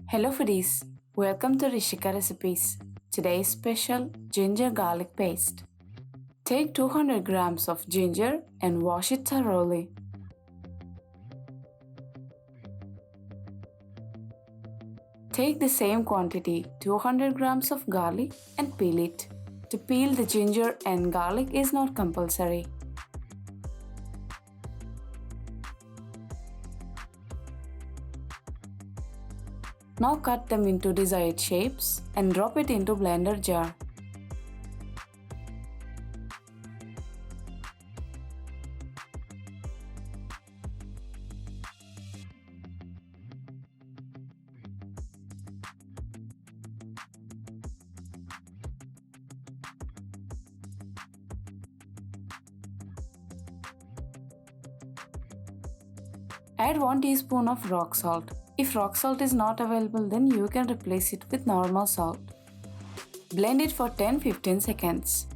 Hello foodies, welcome to Rishika recipes. Today's special ginger garlic paste. Take 200 grams of ginger and wash it thoroughly. Take the same quantity, 200 grams of garlic, and peel it. To peel the ginger and garlic is not compulsory. Now cut them into desired shapes and drop it into blender jar. Add 1 teaspoon of rock salt. If rock salt is not available, then you can replace it with normal salt. Blend it for 10-15 seconds.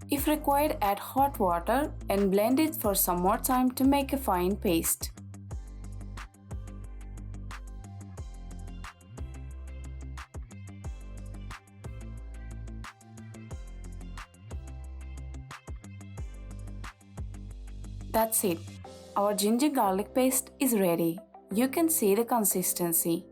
If required, add hot water and blend it for some more time to make a fine paste. That's it. Our ginger garlic paste is ready. You can see the consistency.